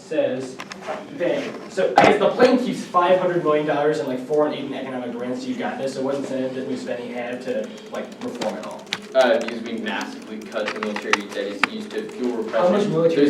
says that, so I guess the plane keeps $500 million in like foreign aid and economic grants to Uganda, so what incentive does new spending have to like reform it all? Because we massively cut the military that is used to fuel repression. How much military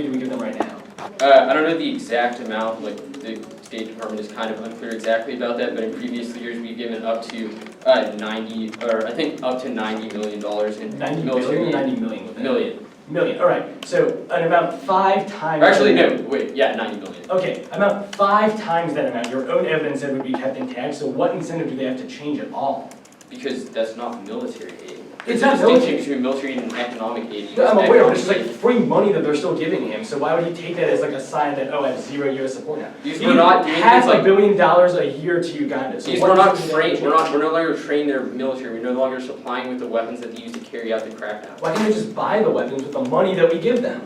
do we give them right now? I don't know the exact amount, like the State Department is kind of unclear exactly about that, but in previous years we've given up to up to $90 million in 90 military billion or 90 million? Million, all right. So an amount 5 times. Actually, no, wait, yeah, 90 million. Okay, about 5 times that amount. Your own evidence said would be kept intact. So what incentive do they have to change at all? Because that's not military aid. It's There's not a military. distinction between military and economic aid. I'm aware, but it's just like free money that they're still giving him. So why would he take that as like a sign that, oh, I have 0 U.S. support now? Because we're not doing half things like $1 billion a year to Uganda. So because we're not trained. We're no longer training their military. We're no longer supplying with the weapons that they use to carry out the crackdown. Why can't they just buy the weapons with the money that we give them?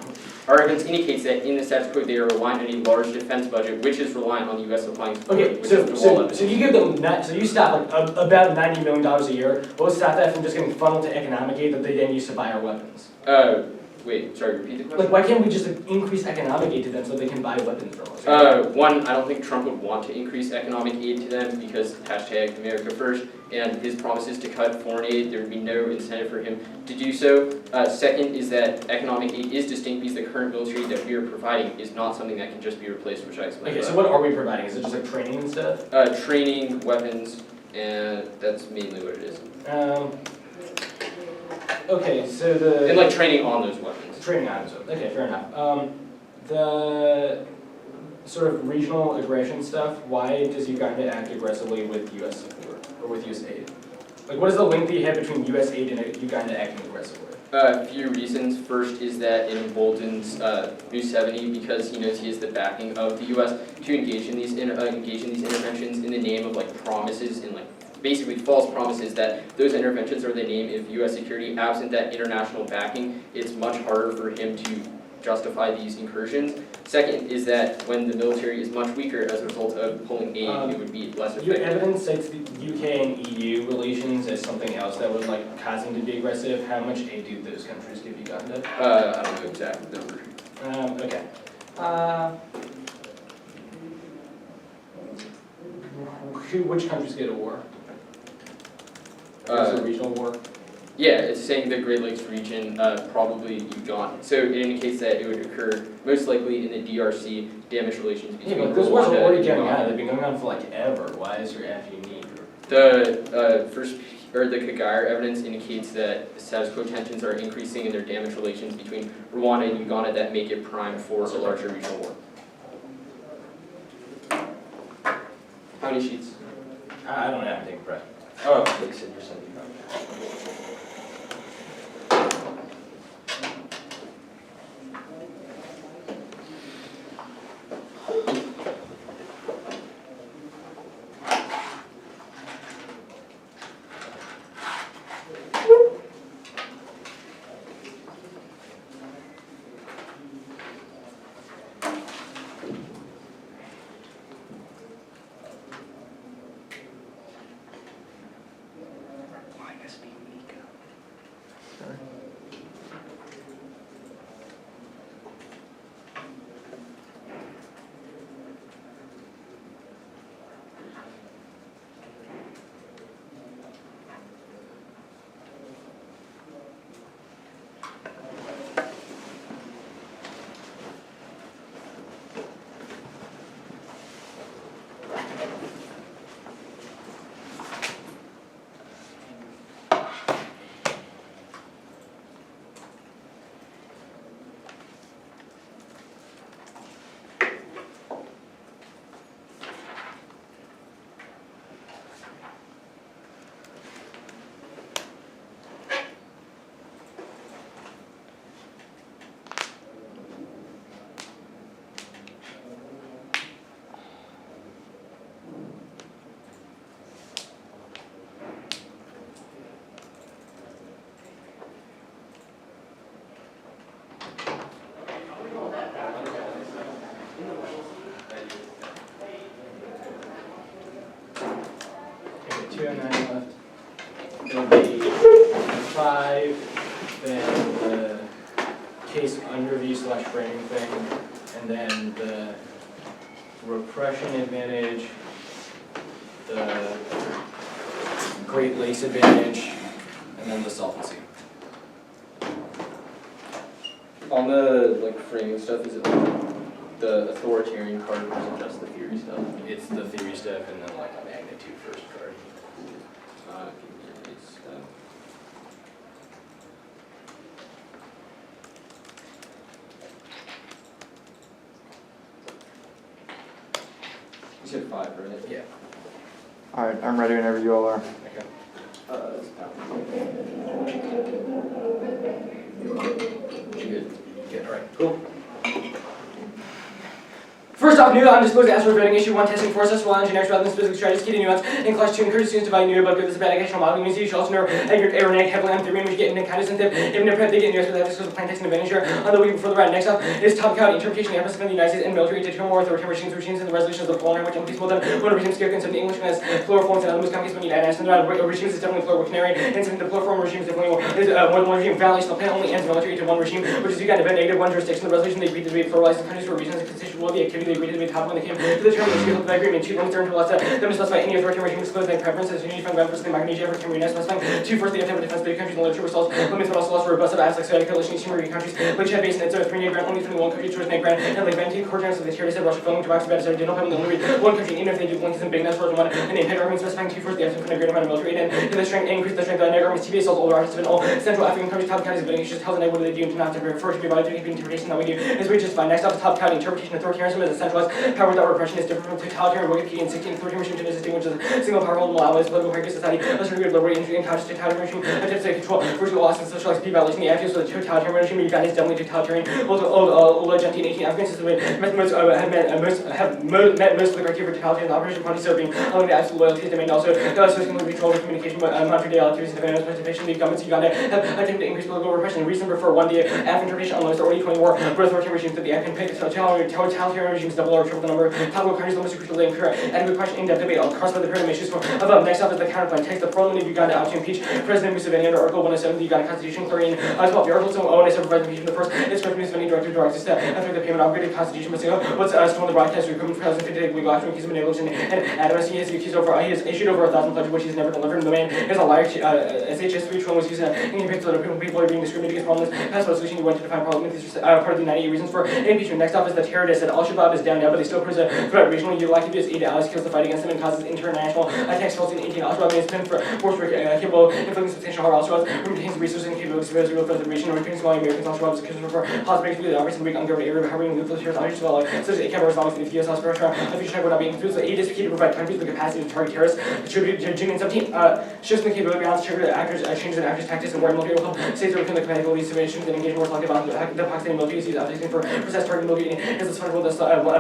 Our evidence indicates that in the status quo they are reliant on a large defense budget, which is reliant on the U.S. supplying support. Okay, so you give them so you stop like about $90 million a year. What would stop that from just getting funneled to economic aid that they then use to buy our weapons? Wait, sorry, repeat the question. Like, why can't we just increase economic aid to them so they can buy weapons from us? One, I don't think Trump would want to increase economic aid to them because hashtag America first, and his promises to cut foreign aid, there would be no incentive for him to do so. Second is that economic aid is distinct because the current military that we are providing is not something that can just be replaced, which I explained. Okay, so what are we providing? Is it just like training and stuff? Training, weapons, and that's mainly what it is. Okay, so the... And like training on those weapons. Training on those. Okay, fair enough. The sort of regional aggression stuff, why does Uganda act aggressively with U.S. support, or with U.S. aid? Like, what is the link that you have between U.S. aid and Uganda acting aggressively? A few reasons. First is that it emboldens Museveni because he knows he has the backing of the U.S. to engage in these interventions in the name of like promises and like basically false promises that those interventions are the name of U.S. security. Absent that international backing, it's much harder for him to justify these incursions. Second is that when the military is much weaker as a result of pulling aid, it would be less effective. Your evidence cites the UK and EU relations as something else that would like cause him to be aggressive. How much aid do those countries give Uganda? I don't know exact number. Okay. Which countries get a war? A regional war? Yeah, it's saying the Great Lakes region, probably Uganda. So it indicates that it would occur most likely in the DRC, damaged relations between but those wars are already going on. They've been going on for like ever. Why is your F unique? The the Kagire evidence indicates that status quo tensions are increasing in their damaged relations between Rwanda and Uganda that make it prime for a larger regional war. How many sheets? I don't have to take a breath. Oh, like you're sending. It'll be 5, then the case under review / framing thing, and then the repression advantage, the Great Lakes advantage, and then the solvency. On the like framing stuff, is it like the authoritarian card or is it just the theory stuff? It's the theory stuff and then like a magnitude first card. You said 5, right? Yeah. Alright, I'm ready whenever you all are. Okay. Good. Good. All right. Cool. First off, new undisclosed astral voting issue 1 testing for successful and generic rather than specific strategies, key to nuance, and class 2 encourage students to value new about good, this is bad educational modeling means you should also know aeronautic heavily on theory, which get into kind of sensitive, even if they get in US with ethics, because the plain text and advantage here on the week before the right. Next up is top count interpretation of the emphasis of the United States and military to become more authoritarian regimes and the resolutions of the plural language implicates both them. When regimes give consent to English as plural forms and other most companies when you add and regimes is definitely plural canary, and something the plural form regime is definitely more than one regime. Violation of the plan only ends military to one regime, which is you got to negative one jurisdiction. The resolution they agreed to be pluralized in countries for reasons consistent with the activity they agreed to be top when they came to the term of the field of agreement. 2 limits to them to specify any authoritarian regime excludes their preferences. Unity from ground first Micronesia for Cameroon specifying 2 first the attempt defense of the countries and literature results limits but also less robust of acts like Soviet coalition each European countries which have based in its 3 grant only 21 countries towards grant and like 19 coordinates of the territories of Russia filming to box about it did not have only one country even if they do blinks and big nuts for one and they had armies specifying 2 first the attempt for a great amount of military aid and the strength increase the strength of the armies TBA assault older artists of all Central African countries top counties of voting issues tells the what do they do to not to refer to be violating interpretation that we do is we just find next up top county interpretation authoritarianism is a centralized power without repression is different from totalitarian Wikipedia and 16 authoritarian regime is distinguished as a single powerful monopolist political hierarchy society a certain degree of liberty and conscious totalitarian regime attempts to control virtual laws and socialized people violation the actions of the totalitarian regime Uganda is definitely totalitarian old Argentine 18 African system have met most of the criteria for totalitarian operation party so being only the absolute loyalty demand also associating with control of communication but Montreal activities and advanced participation the governments of Uganda have attempted to increase political repression and reason for 1 day African interpretation on the already 20 war for authoritarian regimes that the African pick totalitarian regimes double or triple the number of topical countries almost crucially incur adequate question in-depth debate on cross by the pyramid issues above. Next up is the counterpoint text. The parliament of Uganda out to impeach President Museveni under Article 107 of the Uganda Constitution, clearing 12 the Article 107 for impeachment. The first is President Museveni directs us after the payment upgraded Constitution. But what's still on the broadcast recruitment for 2050 legal action accused of negligence and adamance. He has issued over 1,000 pledges which he's never delivered. And the man is a liar. SHS 3 was used in pictures that people are being discriminated against problems. Past resolution he went to define parliament. These are part of the 98 reasons for impeachment. Next up is the terrorist that Al-Shabaab is down now, but they still pose a threat regionally. You'd like to be as aid to allies kills the fight against them and causes international attacks resulting in 18 Al-Shabaab has been forced capable of inflicting substantial harm. Al-Shabaab retains the resources and capabilities to real for the region or retaining Somali Americans. Al-Shabaab is accused for possibly the operating weak ungoverned area harboring nuclear terrorist objects as well, such as ACAB or Islamic State of the U.S. House Russia. A future check would not be included. The aid is key to provide countries the capacity to target terrorists. Attributed to June 17 shifts in the capability balance trigger actors changes in actors tactics and war military will help states within the command police situations and engage more selective on the Pakistani military use objects for precise targeting military is this fundamental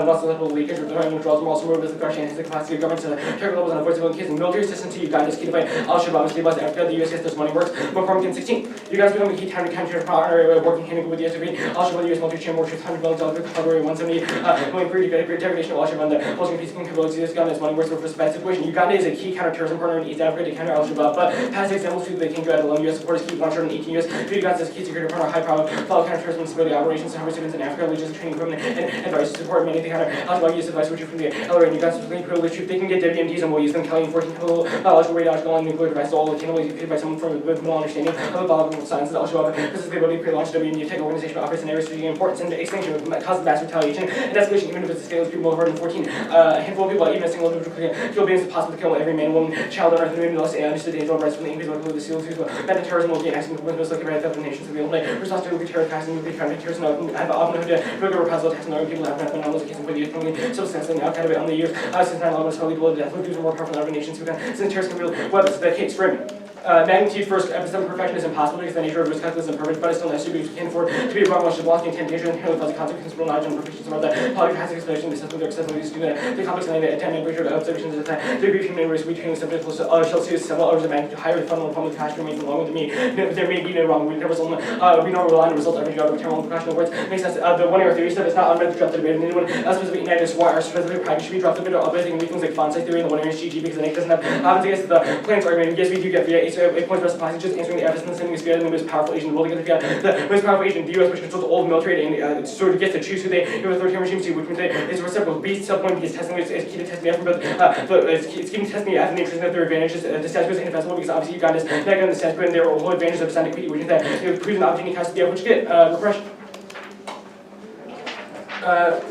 less level leakage or the withdrawals from also more of the Guardian has the capacity of government to target levels and avoid civilian cases. Military assistance to Uganda is key to fight Al-Shabaab and stabilize Africa. The U.S. gets this money works. But from 16, you guys become a key time to counter partner working hand in hand with the U.S. Al-Shabaab, the U.S. military chain works with $100 million February 170 going for degradation of Al-Shabaab and the holding peacekeeping capabilities. U.S. Uganda is money works for bad situation. Uganda is a key counterterrorism partner in East Africa to counter Al-Shabaab. But past examples prove they can go at alone. U.S. supporters keep launching in 18 years. Uganda is a key security partner, high power, follow counterterrorism and stability operations, and students in Africa, logistics training equipment, and advice to support many of the counter Al-Shabaab U.S. advice, which are from the LRA and Uganda specifically privileged troops. They can get WMDs and we'll use them, killing 14 chemical, biological, radiological, and nuclear devices, all attainable paid by someone with no understanding of the biological science of Al-Shabaab. This is the ability to pre-launch WMD tech organization operates in areas of importance and extinction with causes mass retaliation and escalation, even if it's a scale of people over 114. A handful of people, even a single individual, kill beings is possible to kill every man, woman, child on earth, and maybe less understood the age of rights from the increase of the seals who banned terrorism will be an accident with most likely by the nations of the only response to nuclear terror attacks and nuclear counter-terrorism have often had to regular reprisal attacks on other people have been on those cases with the economy substance now kind of on the years since 9/11 was probably below death. These are more powerful than other nations who can since terrorists can wield weapons. The case framing. Magnitude first, epistemic perfection is impossible because the nature of risk calculus is imperfect, but it's still necessary because we can't afford to be wrong, much to block the intent, danger, and inherently fuzzy concepts, principle, knowledge, and perfection about that. Polygraphic explanation, the system, accessibility to the complex and the temperature of observations is that the degree of human risk between the subject shall see several orders of magnitude higher the fundamental problem of cash remains along with me. There may be no wrong, we never rely on the results of every job of terminal professional words. Makes sense. The one error theory stuff is not automatic to drop the debate, and anyone specific united is why our specific practice should be dropped a bit of other things like font size theory and the one error is GG because the NIC doesn't have happens against the plans argument. Yes, we do get via it points to us just answering the evidence and sending us the most powerful agent in the world against the most powerful agent in the U.S., which controls all the military and sort of gets to choose who they give authoritarian regimes to, which means it's a reciprocal beast. Subpoint because testing is key to testing the effort, but it's keeping testing the effort and increasing their advantages. The status quo is indefensible because obviously Uganda's not going to the status quo and their whole advantage of signing treaty, which is that it proves an opportunity cost to the effort which get repression.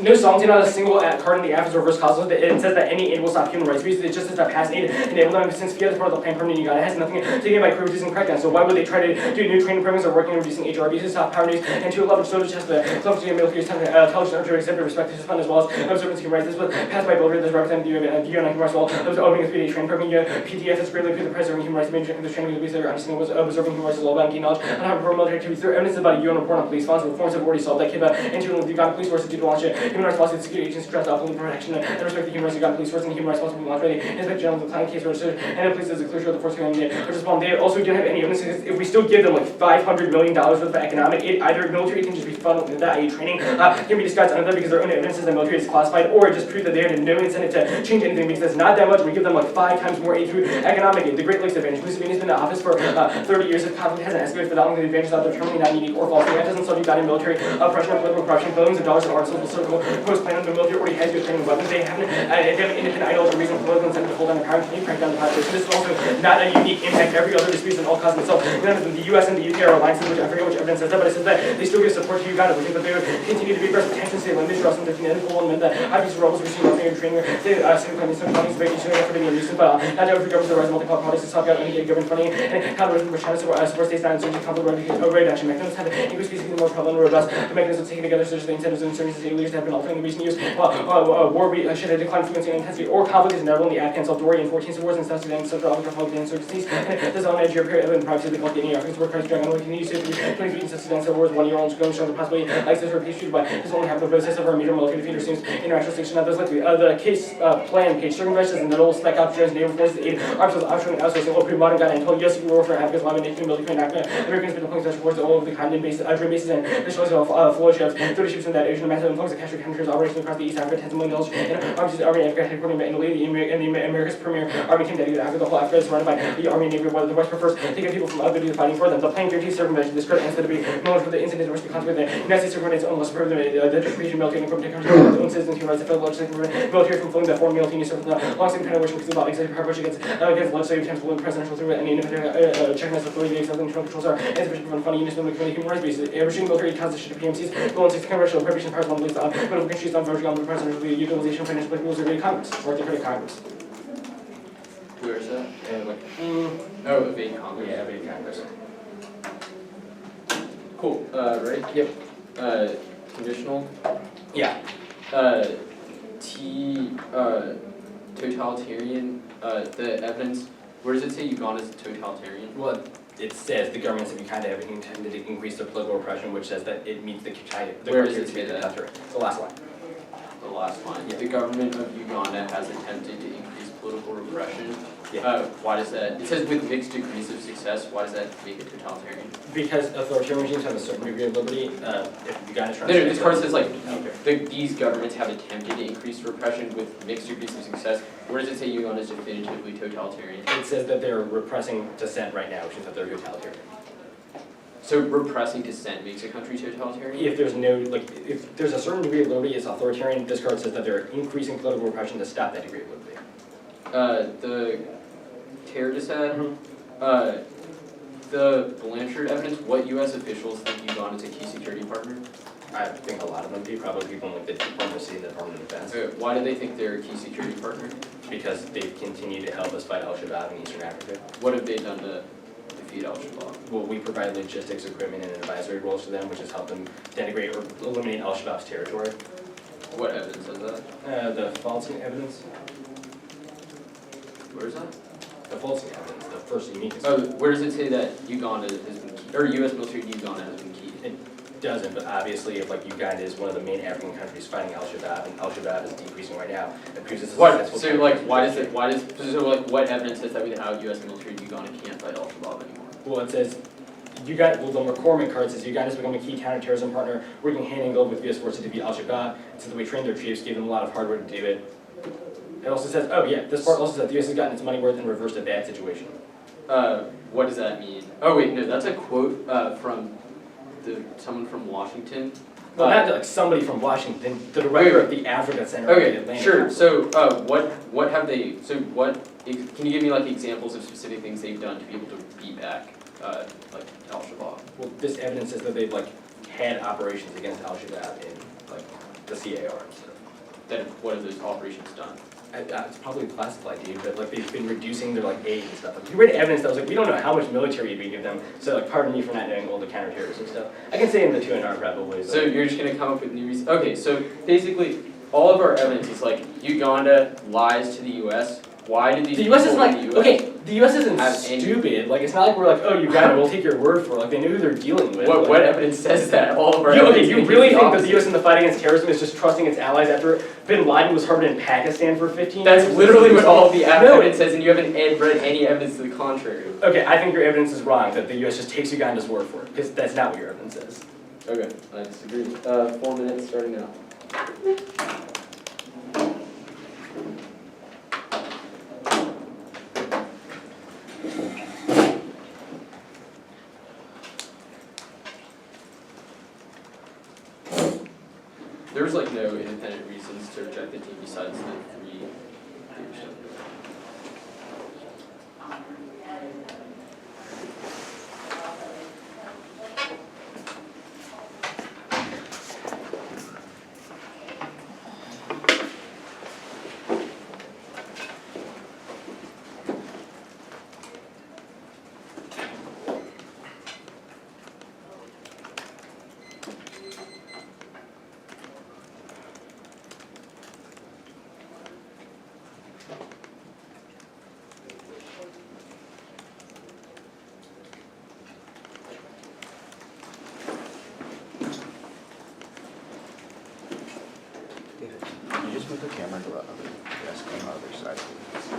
No sovereignty, not a single card in the app is reverse causal. It says that any aid will stop human rights abuses. It just says that past aid enabled them since FIA is part of the plan permanent Uganda has nothing to gain by reducing crackdowns. So why would they try to do new training programs or working on reducing HR abuses, soft power news, and to leverage social test the sovereignty and military intelligence or accept and respect to fund as well as observance of human rights. This was passed by Belgrade, this represented the UN human rights law. It was opening a 3-day training program. PDF is greatly improved the president of human rights. Major this training was their understanding was observing human rights law about knowledge on how to perform military activities. There evidence about a UN report on police funds. Reforms have already solved that came out internally the Uganda police forces due to launch a human rights policy, the security agency stressed out police protection and respect the human rights of Uganda police force and the human rights policy launched by the Inspector General of the Client case registered and the police as a closure of the force community. They also didn't have any evidence. If we still give them like $500 million worth of economic aid, either military can just be funded with that aid training can be discussed under them because their own evidence is that military is classified, or just prove that they had no incentive to change anything because it's not that much. We give them like 5 times more aid through economic aid. The Great Lakes Advantage. Museveni's been in office for 30 years. If conflict hasn't escalated for that long, the advantages are determinedly not unique or false. That doesn't solve Ugandan military oppression or political corruption. Billions of dollars in arsenals will circle post-plan on the military already has good training weapons. They have an independent ideology, reason for political incentive to hold down the power and continue crank down the population. This is also not a unique impact. Every other dispute and all cause itself. None of them, the US and the UK are alliances, which I forget which evidence says that, but it says that they still give support to Uganda, which means that they would continue to be aggressive tensions, they limit trust and defeat and pull and that IPC rebels receive nothing in training. They say claiming some funding, so each other for being a nuisance, but not to government the rise of multi-power politics to stop out any government funding and counter which China support states not insurgency conflict reduction mechanisms have increased basically more prevalent and robust. The mechanisms taken together such as the incentives and insurgency leaders have been altering in recent years. War should have declined frequency and intensity or conflict is inevitable in the Afghan self-Dori and 14 wars and South Sudan, Central Africa, Republic, and insurgencies. This on edge period of privacy of the Gulf Guinea Africans were Christ dragon only continues to be 23 in South Sudan civil wars 1 year old going showing possibly like this repeat by this only happened the process of our major military defeater seems international station that those likely the case plan page circumventions and the old spec out drones naval forces aid arms offshore and outsourcing all pre-modern gun and told US warfare Africa's lobby making military in Africa Americans been deploying such forces all over the continent based drone bases and the shows of flow ships 30 ships in that Asian massive influx of captured countries operations across the East Africa $10 million and arms the Army and Africa headquartered in Italy and the America's premier army team dedicated to Africa. The whole Africa is surrounded by the Army and Navy, whether the West prefers taking people from other to fighting for them. The plan guarantees circumvention, this credit instead of being known for the incident which the consequence the United States circumvents own less the distribution military and equipment countries their own citizens human rights and federal legislative military from filling the foreign military use of the long-standing kind of which about executive power push against legislative attempts to presidential through and independent checking as authority except internal controls are insufficient for funding units of the human rights basis. Restricting military constitution of PMCs, goal and 6 congressional appropriation powers on the list of political countries on voting on the presidential utilization of financial rules of Congress or the Congress. Where is that? Oh, evade Congress. Yeah, evade Congress. Cool. Ready? Yep. Conditional. Yeah. Totalitarian. The evidence. Where does it say Uganda is totalitarian? Well, it says the governments of Uganda have intended to increase their political repression, which says that it meets the Where does it say that? The last line. The last line. Yeah. The government of Uganda has attempted to increase political repression. Yeah. Why does that? It says with mixed degrees of success. Why does that make it totalitarian? Because authoritarian regimes have a certain degree of liberty. If Uganda tries No, this part says like these governments have attempted to increase repression with mixed degrees of success. Where does it say Uganda is definitively totalitarian? It says that they're repressing dissent right now, which is that they're totalitarian. So repressing dissent makes a country totalitarian? If there's no, like, if there's a certain degree of liberty, it's authoritarian. This card says that they're increasing political repression to stop that degree of liberty. The terror dissent, the Blanchard evidence, what U.S. officials think Uganda is a key security partner? I think a lot of them do, probably people in like the Department of State and the Department of Defense. Why do they think they're a key security partner? Because they've continued to help us fight Al-Shabaab in Eastern Africa. What have they done to defeat Al-Shabaab? Well, we provide logistics, equipment, and advisory roles to them, which has helped them denigrate or eliminate Al-Shabaab's territory. What evidence is that? The falsing evidence. Where is that? The falsing evidence, the first unique. Oh, where does it say that Uganda has been key, or U.S. military in Uganda has been key? It doesn't, but obviously if like Uganda is one of the main African countries fighting Al-Shabaab, and Al-Shabaab is decreasing right now, it proves this is What? So like, what evidence says that without U.S. military in Uganda can't fight Al-Shabaab anymore? Well, it says, the McCormick card says Uganda has become a key counterterrorism partner, working hand in glove with U.S. forces to defeat Al-Shabaab. It says that we trained their troops, gave them a lot of hard work to do it. It also says, oh yeah, this part also says the U.S. has gotten its money worth and reversed a bad situation. What does that mean? Oh wait, no, that's a quote from someone from Washington. Well, not like somebody from Washington, the director of the Africa Center of the Okay, Atlantic sure. Council. So what have they? So can you give me like examples of specific things they've done to be able to beat back like Al-Shabaab? Well, this evidence says that they've like had operations against Al-Shabaab in like the CAR and stuff. Then what have those operations done? It's probably classified, dude, but like they've been reducing their like aid and stuff. Like, we read evidence that was like, we don't know how much military we give them, so like pardon me for not knowing all the counterterrorism stuff. I can say in the 2NR probably. But... So you're just gonna come up with new reasons? Okay, so basically all of our evidence is like Uganda lies to the U.S. Why did these the U.S. is people like, in the US okay, the U.S. isn't have any- stupid. Like, it's not like we're like, oh, Uganda, we'll take your word for it. Like, they knew who they're dealing with. What evidence says that? All of our You, okay, evidence you indicates really the think that the opposite. U.S. in the fight against terrorism is just trusting its allies after Bin Laden was harbored in Pakistan for 15 years? That's literally what all of the No. evidence says, and you haven't read any evidence to the contrary. Okay, I think your evidence is wrong, that the U.S. just takes Uganda's word for it, because that's not what your evidence says. Okay, I disagree. 4 minutes starting now. There's like no independent reasons to reject the team besides the three leadership. Can you just move the camera to the other desk on the other side, please?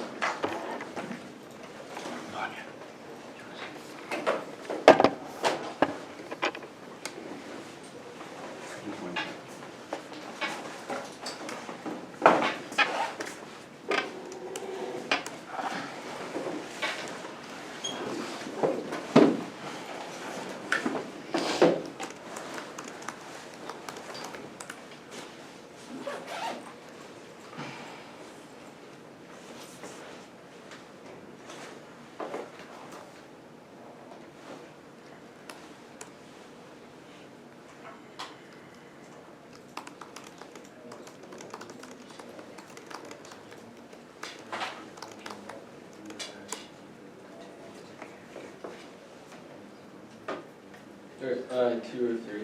Alright, 2 or 3.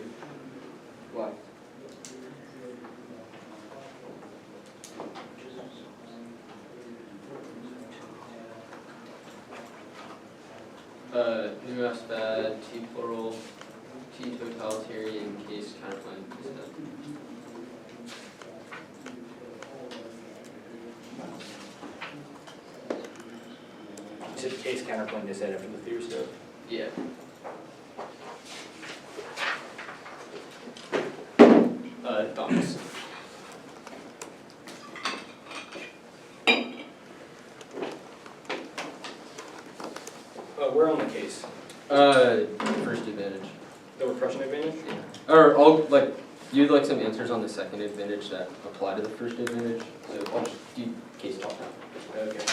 Why? New F's bad, T plural, T totalitarian, case counterpoint stuff. You said case counterpoint they said after the theory stuff. Yeah. Thumbs. We're on the case. First advantage. The repression advantage? Or I'll you'd like some answers on the second advantage that apply to the first advantage. So I'll just do case talk now. Okay.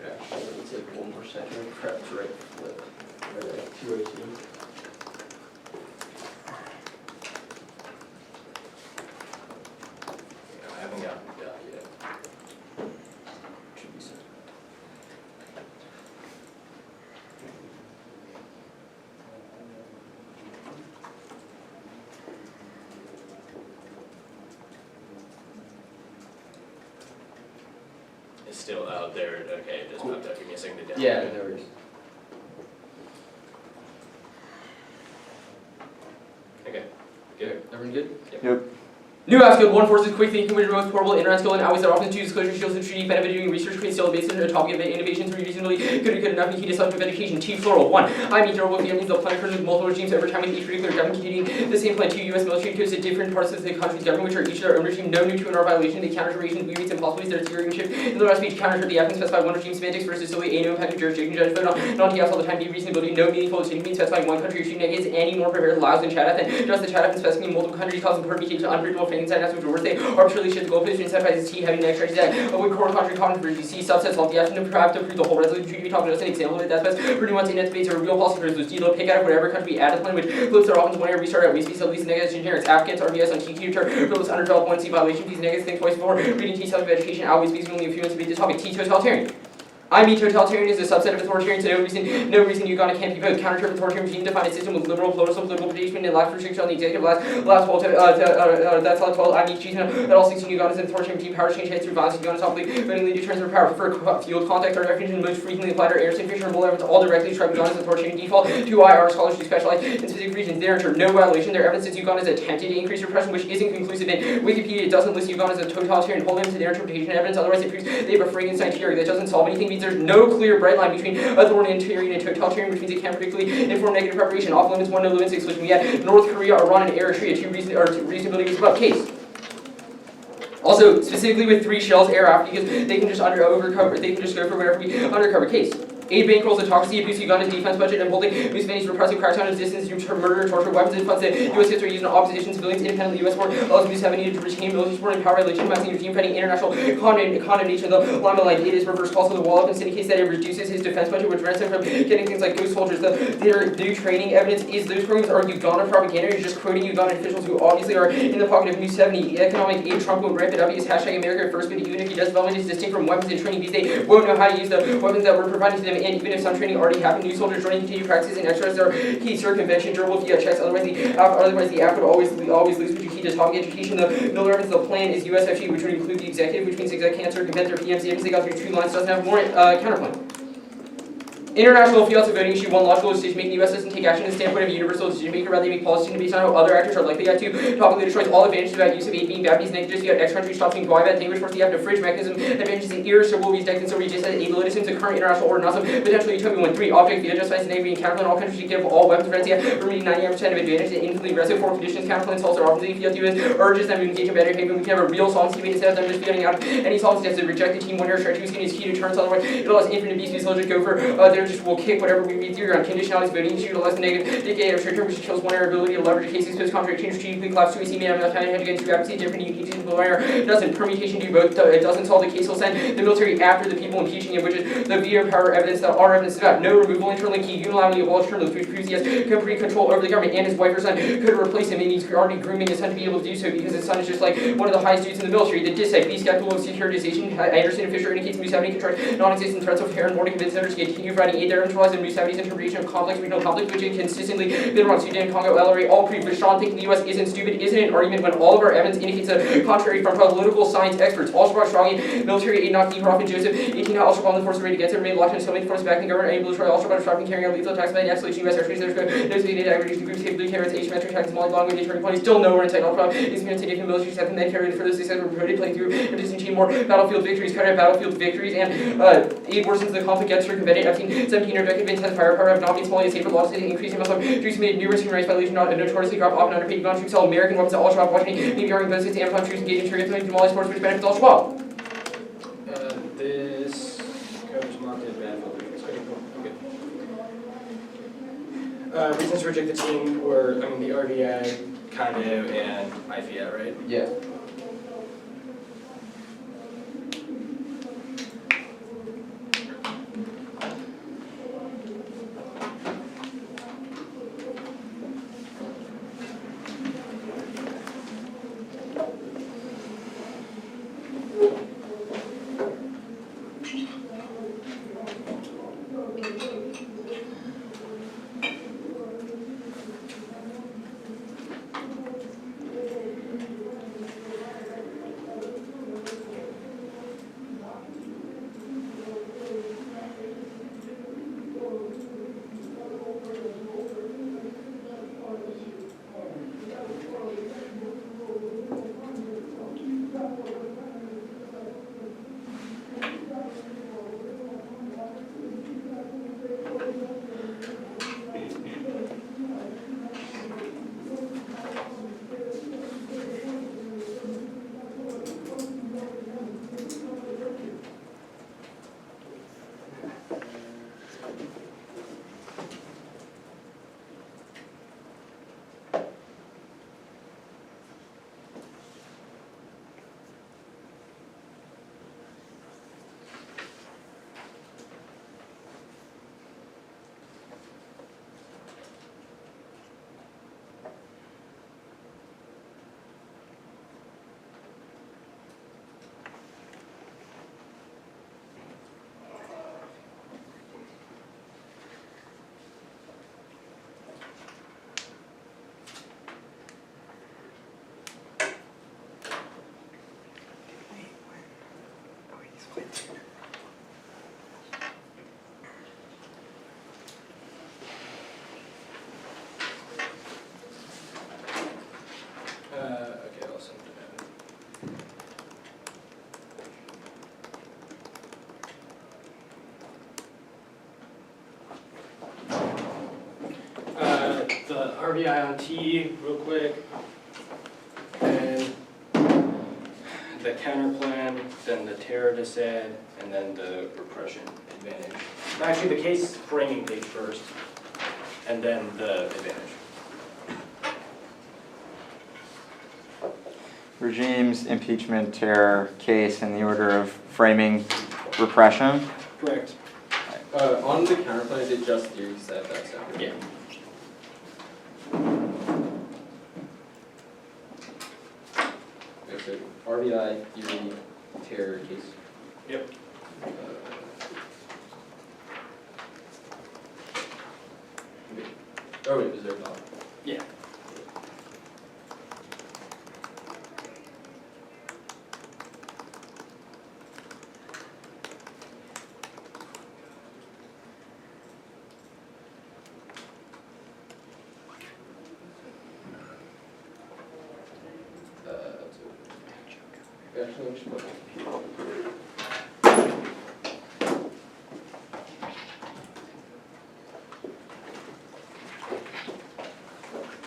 Actually, let me take 1 more second. Perhaps right flip. Alright, 202. I haven't gotten it done yet. Should be set. It's still out there. Okay, it just popped up. Give me a second to download Yeah, it. no worries. Okay. Good. Everyone good? Yep. New app skill, one forces quick thinking, which is most portable, internet skill, and always that often choose disclosure skills and treaty benefit doing research, create still based on a topic of innovation, 3 reasonably good enough and key to subject of education. T plural, 1. I mean durable families of planet with multiple regimes over time with each particular government competing the same plan. 2 U.S. military codes to different parts of the country's government, which are each their own regime, no new to and are violation, they counter relations, we meet impossibilities, their theory in the last speech counter the app specify one regime semantics versus solely a no impact of jurisdiction, judge vote on non-TS all the time, B reasonability, no meaningful distinction means specifying one country regime negates any more prepared allows than chat app than just the chat app and specifying multiple countries causing permutation unpredictable framing side which are worth it. Arbitrarily shift the goalpost and incentivizes T having an extra that avoid core country controversy. C subsets all the action to have to prove the whole resolution treaty. We talked just an example of it. That's best. Pretty much in its debates or real policy resolution. D pick out of whatever country we add a plan which flips are often whenever we start at least least negative generics. Applicants RBS on T tutor Phillips underdeveloped 1C violation. These negatives think twice before reading T subject of education. Always speaks only a few minutes to beat the topic. T totalitarian. I mean totalitarian is a subset of authoritarian, so no reason Uganda can't be both. Counter to authoritarian regime defined a system with liberal, political engagement and last restriction on the executive last 12 that's all 12. I mean that all 16 Uganda's authoritarian regime power change heads through violence Uganda topically voting lead to transfer of power. For field context, our definition most frequently applied are Anderson, Fisher, and Bull all directly describe Uganda's authoritarian default. 2I are scholars who specialize in specific regions. There ensure no violation. Their evidence is Uganda's attempted to increase repression, which isn't conclusive. In Wikipedia, it doesn't list Uganda as a totalitarian. Hold them to their interpretation of evidence. Otherwise, it proves they have a Frankenstein theory that doesn't solve anything. Means there's no clear bright line between authoritarian and totalitarian, which means it can't particularly inform negative preparation. Off limits 1, no limits 6, which we had North Korea, Iran, and Eritrea, 2 reasonability was above case. Also, specifically with 3 shells, air out because they can just overcover. They can just go for whatever we undercover case. Aid bankrolls, autocracy, abuse Uganda's defense budget, and holding Museveni's repressive crackdown of distance through murder and torture, weapons and funds that U.S. history used in opposition civilians, independent U.S. war, allows Museveni to retain military support and power by legitimizing regime fighting international condemnation. The limelight it is reverse calls to the wall up and syndicates that it reduces his defense budget, which prevents him from getting things like ghost soldiers. Their new training evidence is those programs are Uganda propaganda. You're just quoting Ugandan officials who obviously are in the pocket of Museveni. Economic aid, Trump will ramp it up because hashtag America first, but even if he does development is distinct from weapons and training because they won't know how to use the weapons that we're providing to them, and even if some training already happened, new soldiers joining continued practices and extras are key circumvention, durable via checks, otherwise the act would always lose, which is key to topic education. The Miller evidence, the plan is USFG, which would include the executive, which means exec can't circumvent their PMC evidence. They got through 2 lines, doesn't have more counterplan. International fields of voting issue 1 logical decision making. The U.S. doesn't take action in the standpoint of a universal decision maker, rather they make policy based on how other actors are likely to. Topically destroys all advantages about use of aid being bad, these negatives. You have X countries stopping why bad language force. You have the fridge mechanism advantages in irreversible these decades, so we just had aid assumes the current international order, not some potentially utopian 1. 3 object via justifies negative and counterplan. All countries should give all weapons friends. For meeting 99% of advantage and infinitely aggressive 4 conditions. Counterplan salts are often field US urges them to engage in better behavior. We can have a real solvency debate instead of them just fielding out any solvency tests. Reject the team 1 strategy is key to turns, otherwise it allows infinite beasts to just go for they're just will kick whatever we read through on conditionalities voting issue to less than negative decade of short-term which kills 1 ability to leverage cases post contract change strategically collapse 2 AC made enough time to against 2 advocacy different unique doesn't permutation do both. It doesn't solve the case. Will send the military after the people impeaching it, which is the veto power evidence that our evidence is about. No removal internally key unilaterally of all terms which proves he has complete control over the government, and his wife or son could replace him, and he's already grooming his son to be able to do so because his son is just like one of the highest dudes in the military. The dissect, be skeptical of securitization. Anderson and Fisher indicates Museveni controls non-existent threats of terror and more to convince others to continue providing aid there neutralize and Museveni's interpretation of complex regional conflict, which has consistently been around Sudan, Congo, LRA, all pre Sean thinking the U.S. isn't stupid isn't an argument when all of our evidence indicates the contrary from political science experts. Al-Shabaab strongly military aid not Prof. and Joseph 18 how Al-Shabaab the force arrayed against it remained locked in so many forces backing the government able to destroy Al-Shabaab stopping carrying out lethal attacks by the escalation U.S. airspace. There's no stated aggregation the group's capability carries asymmetric attacks Mali long way turning point is still nowhere inside Al-Shabaab is going to take military steps and then carried for those success were promoted playing through and disenchain more battlefield victories, cut out battlefield victories, and aid worsens the conflict gets circumvented. I've seen 17 objective intense firepower have not been small as safer loss increasing muscle Jews made numerous human rights violations not notoriously dropped often underpaid gun troops sell American weapons to Al-Shabaab watching Navy Army benefits Amazon troops engaging trigger threats demolish sports which benefits Al-Shabaab. This covers market battlefield victories. Okay, cool. Okay. Reasons to reject the team were, the RVI, kind of, and IFIA, right? Yeah. RBI on T real quick, and the counter plan, then the terror dissent, and then the repression advantage. Actually, the case framing page first, and then the advantage. Regimes, impeachment, terror, case in the order of framing, repression. Correct. On the counterplan, is it just theory set that's separate? Yeah. Okay, so RBI, theory, terror, case. Yep. Okay. Oh wait, is there not? Yeah. Actually, we should put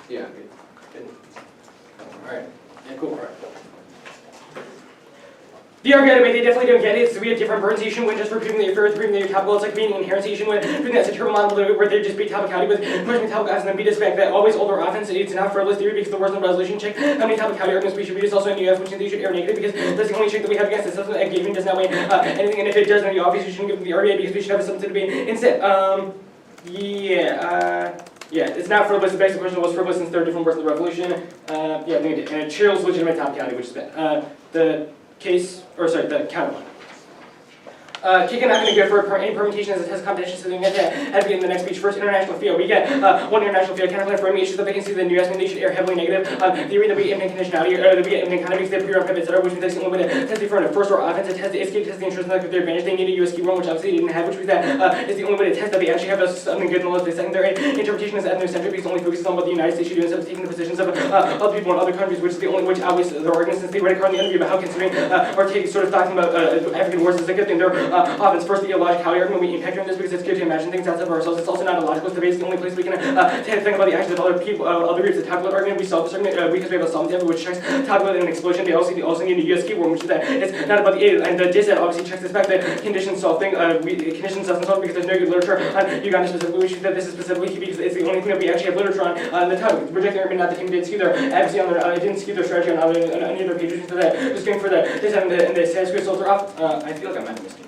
yeah, good. Alright. Yeah, cool. Alright. The argument they definitely don't get it, so we have different burdens. You shouldn't win just for proving that you're fair, proving that you're topical. It's like being inherent. You shouldn't win proving that's a triple model where they just beat topicality with pushing topical as and then beat us back. That always older offense, it's not frivolous theory because the worst in resolution check how many topicality arguments we should beat is also a new F, which they should error negative because that's the only check that we have against it. Something that gaming does not weigh anything, and if it does, then you obviously shouldn't give them the RBA because we should have something to be instead. Yeah, it's not frivolous. The basic question was frivolous since they're different words in the revolution. Yeah, and it chills legitimate topicality, which is bad. The case, or sorry, the counterplan. Kicking not going to go for any permutation as a test competition, so they get to have to get in the next speech. First, international field. We get one international field counterplan for any issues that they can see the new estimate they should err heavily negative. Theory that we get infinite conditionality, or that we get infinite conditionality, they appear on pivot, etc., which means that's the only way to test the front of first or offense, to test the escape, test the intrusion, like their advantage. They need a US key one, which obviously they didn't have, which means that is the only way to test that they actually have something good in the list. The secondary interpretation is ethnocentric because it only focuses on what the United States should do instead of taking the positions of other people in other countries, which is the only which obviously their arguments since they read a card in the interview about how considering or taking sort of talking about African wars is a good thing. Their offense first the illogicality argument we impact on this because it's good to imagine things outside of ourselves. It's also not illogical. It's the basic only place we can think about the actions of other people, other groups. The tablet argument we solve this argument because we have a solvent table which checks tablet and an explosion. They also need a US keyword, which is that it's not about the aid, and the dissent obviously checks this back. The conditions solve thing. Conditions doesn't solve because there's no good literature on Uganda specifically, which is that this is specifically key because it's the only thing that we actually have literature on the topic. Rejecting argument not that they didn't skew their advocacy on their didn't skew their strategy on any of their pages. So that just going for the dissent and the status quo filter off. I feel like I might have missed it.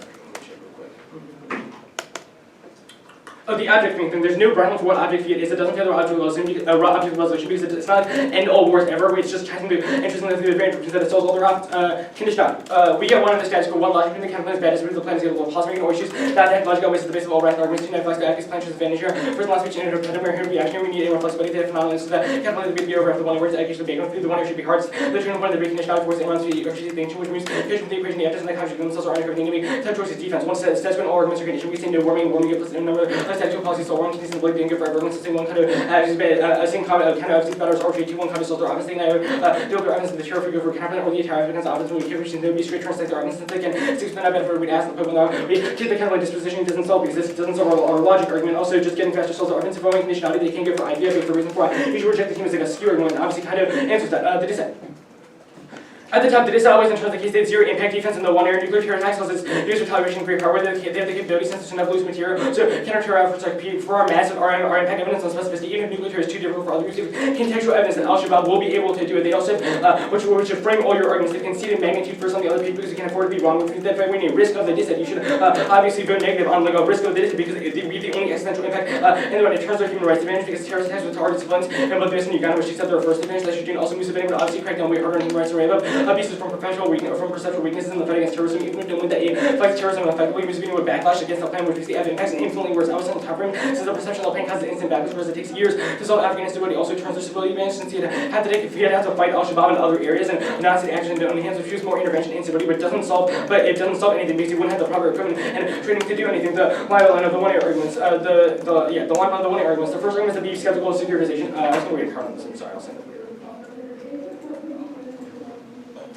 Oh, the object thing. There's no ground for what object field is. It doesn't care the object resolution because it's not end all wars ever. It's just checking the interest in the advantage, which is that it solves all the condition. We get one of the status quo, one logic in the counterplan is bad as the plan is able to pause making or issues. That logic always is the base of all rational arguments. Two flex the accuracy plan is advantage here. First and last speech in interpretive reaction. We need a more flexibility to phenomenon so that counterplan is be over after the one where it's actually the bacon. The one should be hard. The turn point of the recondition force and runs to the extension, which means patient the equation the actors and the contract themselves are everything to be type choices defense. One says status quo all arguments are condition. We say no warming plus a number of sexual policies so warming. Simply being good for everyone, since one kind of same kind of batters or one kind of soldier obviously now deal with their evidence in the chair figure for counterplan or the entire evidence offense when we care which there be straight translate their evidence since they can 6% better we'd ask the point now we keep the counterplan disposition doesn't solve because this doesn't solve our logic argument. Also just getting faster solves our offensive following conditionality they can go for idea but the reason for why you should reject the team is like a skew argument obviously kind of answers that the dissent. At the top, the dissent always ensures the case state zero impact defense in the one area nuclear terror attacks as used for television great power, whether they have the capability since to not lose material. So counter-terror efforts like for our massive our impact evidence on specificity, even if nuclear terror is too difficult for other groups, contextual evidence that Al-Shabaab will be able to do it. They also which should frame all your arguments. They concede in magnitude for some of the other people because you can afford to be wrong. Which means that when you risk of the dissent, you should obviously vote negative on like a risk of the dissent because we have the only existential impact in the way it turns our human rights advantage because terrorist attacks with target civilians and both the US and Uganda, which accept their first advantage. That should also move but obviously crack down way harder on human rights array of abuses from professional from perceptual weaknesses in the fight against terrorism, even when the aid fights terrorism effectively, Museveni would backlash against the plan which makes the Afghan impacts infinitely worse. I was in the top room, since the perception of the plan causes instant backlash, whereas it takes years to solve Afghan instability, also turns their civilian advantage since he had to fight Al-Shabaab in other areas and not see action in hands which use more intervention and instability, but it doesn't solve anything because he wouldn't have the proper equipment and training to do anything. The line of the one-air arguments, the line of the one-air arguments. The first argument is to be skeptical of securitization. I was going to read a card on this. I'm sorry, I'll send it later.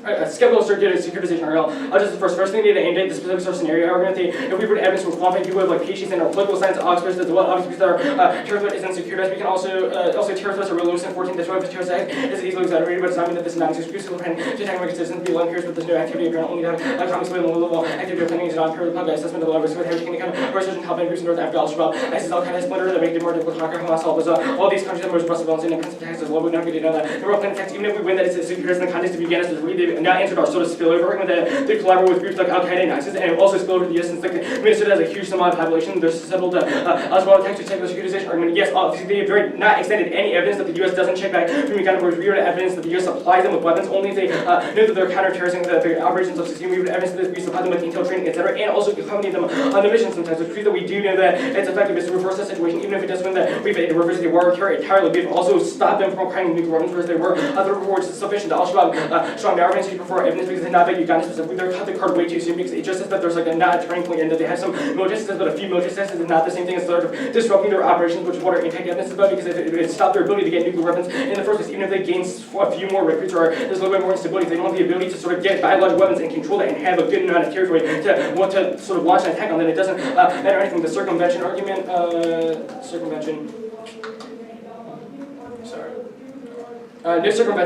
skeptical securitization argument. First thing we need to indicate the specific sort of scenario argument. If we put evidence from qualified people with like PhDs in our political science, Oxford as well, obviously because our terror threat isn't securitized. We can also terror threats are real loose in 14. That's why the terrorist act is easily exaggerated, but it's not mean that this is not exclusive to attack American citizens beyond peers, but there's no activity apparently only have electronic surveillance level activity of planning is not period public assessment of the level of taking account of research and helping groups in North Africa, Al-Shabaab, ISIS, Al-Qaeda, Splinter, that make it more difficult to conquer Hamas, all these countries have more robust surveillance and defensive taxes. Well, we're not going to do that. The real plan tax, even if we win that it's securitized in the context of Afghanistan, they've not answered our sort of spillover argument that they collaborate with groups like Al-Qaeda and ISIS, and also spill over to the US since like Minnesota has a huge Somali population. They're susceptible to Al-Shabaab attacks to check the securitization argument. Yes, obviously they have not extended any evidence that the US doesn't check back from Uganda, whereas we would have evidence that the US supplies them with weapons only if they know that they're counterterrorism, that the operations of succeed. We would have evidence that we supply them with intel training, etc., and also accompany them on the mission sometimes, which proves that we do know that it's effective. It's to reverse the situation, even if it doesn't mean that we've reversed the war terror entirely. We've also stopped them from acquiring nuclear weapons, whereas they were. The rewards is sufficient to Al-Shabaab strong evidence to prefer evidence because they not bet Uganda specifically. They're cut the card way too soon because it just says that there's like a not a turning point and that they have some military systems, but a few military systems is not the same thing as sort of disrupting their operations, which is what our impact evidence is about, because it stopped their ability to get nuclear weapons in the first place. Even if they gain a few more recruits or there's a little bit more instability, they don't have the ability to sort of get biological weapons and control that and have a good amount of territory to want to sort of launch an attack on them. It doesn't matter anything. The circumvention argument, no circumvention.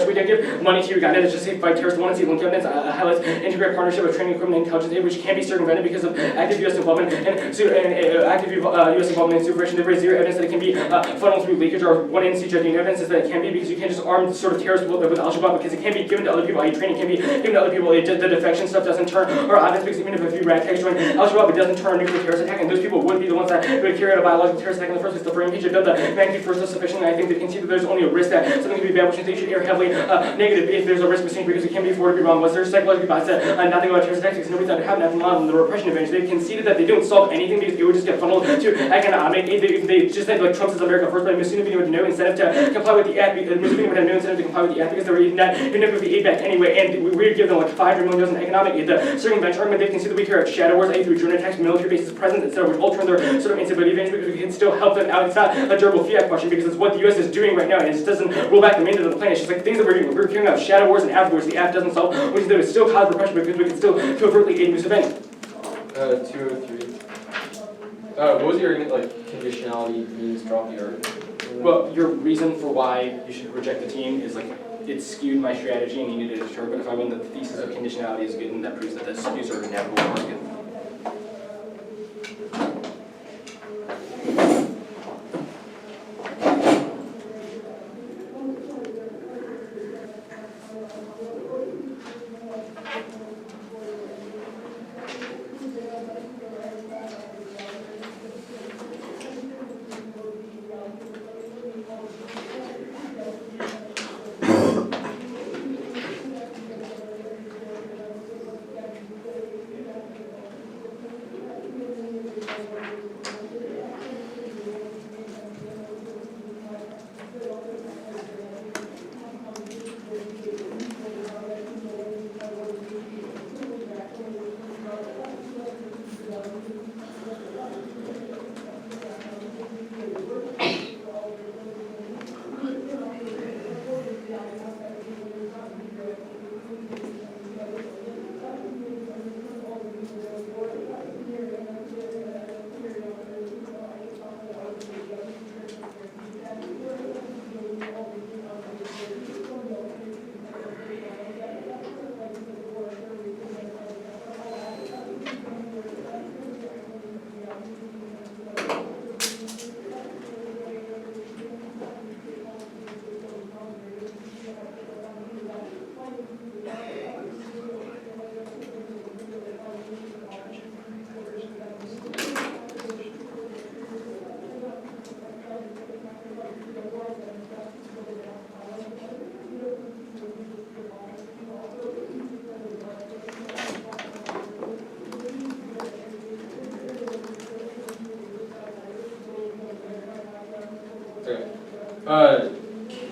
We can give money to Uganda to just say fight terrorists. Want to see link evidence highlights integrated partnership of training equipment and intelligence aid, which can be circumvented because of active U.S. involvement and active U.S. involvement in supervision. There is zero evidence that it can be funneled through leakage, or one NCJD evidence is that it can be, because you can't just arm sort of terrorists with Al-Shabaab, because it can be given to other people. Training can be given to other people. The defection stuff doesn't turn our offense, because even if a few ragtags join Al-Shabaab, it doesn't turn a nuclear terrorist attack, and those people would be the ones that would carry out a biological terrorist attack in the first place. The frame page of the magnitude first is sufficient, and I think they can see that there's only a risk that something could be bad, which they should air heavily negative if there's a risk mistake, because it can be afforded to be wrong. Was there psychological bias that nothing about terrorist attacks, because nobody thought it happened after model and the repression advantage? They conceded that they don't solve anything because it would just get funneled to economic aid. They just said like Trump says America first, but Mussolini would have no incentive to comply with the act. Mussolini would have no incentive to comply with the act because they were not give the aid back anyway, and we would give them like $500 million in economic aid. The circumvention argument, they conceded we carry out shadow wars, through drone attacks, military bases presence, etc., which all turn their sort of instability advantage, because we can still help them out. It's not a durable fiat question, because it's what the US is doing right now, and it doesn't roll back them into the plan. It's just like things that we're doing. We're carrying out shadow wars and afterwards the app doesn't solve, which is that it still cause repression, because we can still covertly aid this event. 203. What was your argument, like, conditionality means drop the argument? Well, your reason for why you should reject the team is like, it skewed my strategy and you needed to deter, but if I win the thesis of conditionality is good, then that proves that the skews are inevitable market.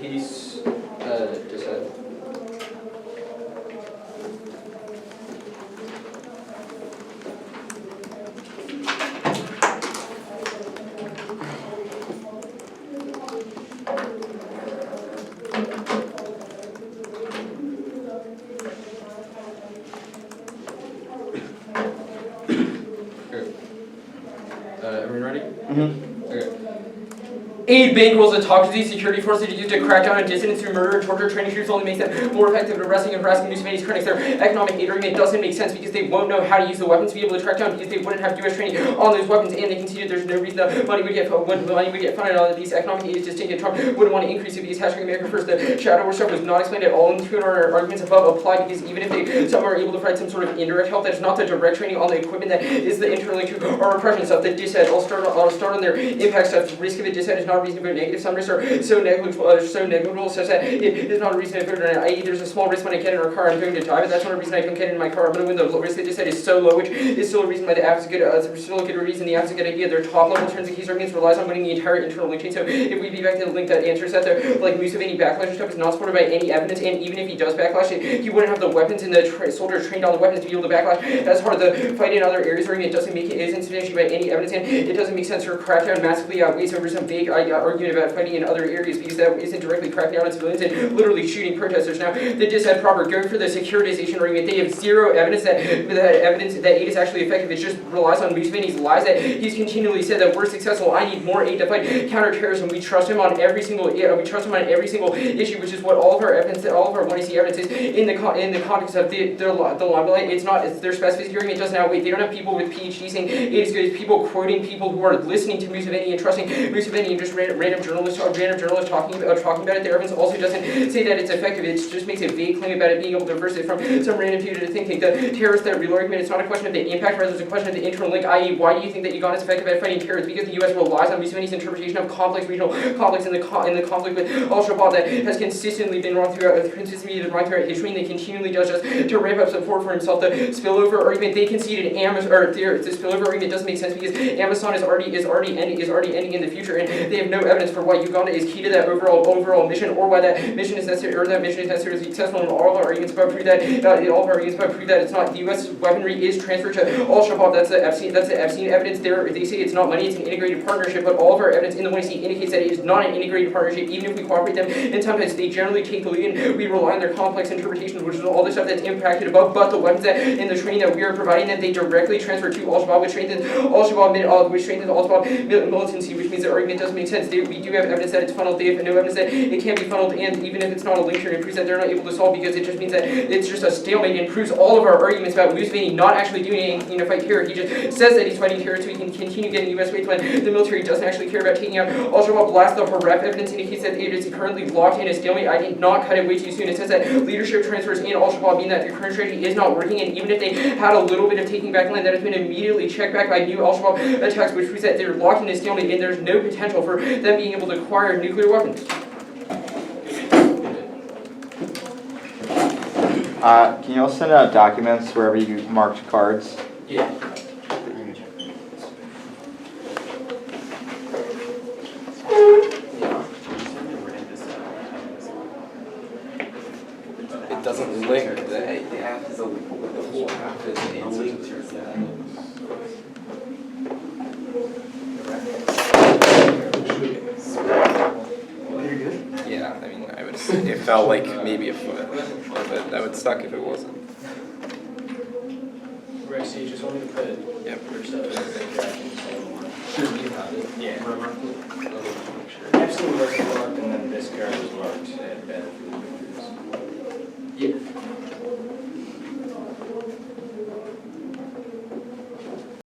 Case, just had. aid bankrolls that talk to these security forces to use to crack down on dissidents through murder and torture. Training troops only makes them more effective at arresting and harassing Museveni's critics. Their economic aid argument doesn't make sense because they won't know how to use the weapons to be able to track down because they wouldn't have US training on those weapons, and they conceded there's no reason that money would get funded on these economic aid is distinct, and Trump wouldn't want to increase it because hashtag America First, the shadow war stuff was not explained at all in the 200 arguments above apply because even if they somehow are able to provide some sort of indirect help, that is not the direct training on the equipment that is the internal link to our repression stuff. The dissent, I'll start on their impact stuff. The risk of a dissent is not a reason to go negative. Some risks are so negligible such that it is not a reason to go, i.e. there's a small risk when I get in our car I'm going to die, but that's not a reason I don't get in my car. I'm going to win. The risk of dissent is so low, which is still a reason why the app is a good, still a good reason the app is a good idea. Their top level terms and keys arguments relies on winning the entire internal link chain. So if we be back to the link that answers that, like Museveni backlash stuff is not supported by any evidence, and even if he does backlash it, he wouldn't have the weapons and the soldiers trained on the weapons to be able to backlash as hard the fight in other areas. It doesn't make it isn't substantiated by any evidence, and it doesn't make sense for crackdown massively outweighs over some vague argument about fighting in other areas because that isn't directly cracking down on civilians and literally shooting protesters. Now the dissent proper going for the securitization argument, they have zero evidence that aid is actually effective. It just relies on Museveni's lies that he's continually said that we're successful. I need more aid to fight counterterrorism. We trust him on every single issue, which is what all of our evidence, all of our 1AC evidence is in the context of the limelight. It's their specificity argument doesn't outweigh. They don't have people with PhDs saying it is good. It's people quoting people who are listening to Museveni and trusting Museveni, and just random journalists talking about it. The evidence also doesn't say that it's effective. It just makes a vague claim about it being able to reverse it from some random people to think the terrorist that real argument. It's not a question of the impact, rather it's a question of the internal link. I.e., why do you think that Uganda is effective at fighting terrorists? Because the U.S. relies on Museveni's interpretation of complex regional conflicts in the conflict with Al-Shabaab that has consistently been wrong throughout history, and they continually does just to ramp up support for himself. The spillover argument they conceded the spillover argument doesn't make sense because Amazon is already ending in the future, and they have no evidence for why Uganda is key to that overall mission, or why that mission is necessarily successful. And all of our arguments about prove that it's not. The U.S. weaponry is transferred to Al-Shabaab. That's the Epstein evidence. They say it's not money, it's an integrated partnership, but all of our evidence in the 1AC indicates that it is not an integrated partnership, even if we cooperate them. And sometimes they generally take the lead, and we rely on their complex interpretations, which is all the stuff that's impacted above. But the weapons that in the training that we are providing them, they directly transfer to Al-Shabaab, which strengthens Al-Shabaab militancy, which means the argument doesn't make sense. We do have evidence that it's funneled. They have no evidence that it can't be funneled, and even if it's not a link here, it proves that they're not able to solve because it just means that it's just a stalemate and proves all of our arguments about Museveni not actually doing anything to fight terror. He just says that he's fighting terror so he can continue getting U.S. weights when the military doesn't actually care about taking out Al-Shabaab. Last, the Haref evidence indicates that it is currently locked in a stalemate. I did not cut it way too soon. It says that leadership transfers in Al-Shabaab mean that the current strategy is not working, and even if they had a little bit of taking back land, that has been immediately checked back by new Al-Shabaab attacks, which proves that they're locked in a stalemate and there's no potential for them being able to acquire nuclear weapons. Can you also send out documents wherever you marked cards? Yeah. It doesn't link. The app is the whole app is a link to that. Yeah, I mean, I would. It felt like maybe a foot, but that would suck if it wasn't. Rex, so you just want me to put Yep. your stuff in the interaction Sure, you have it. Yeah. Sure. Epstein wasn't marked, and then this card was marked at Ben.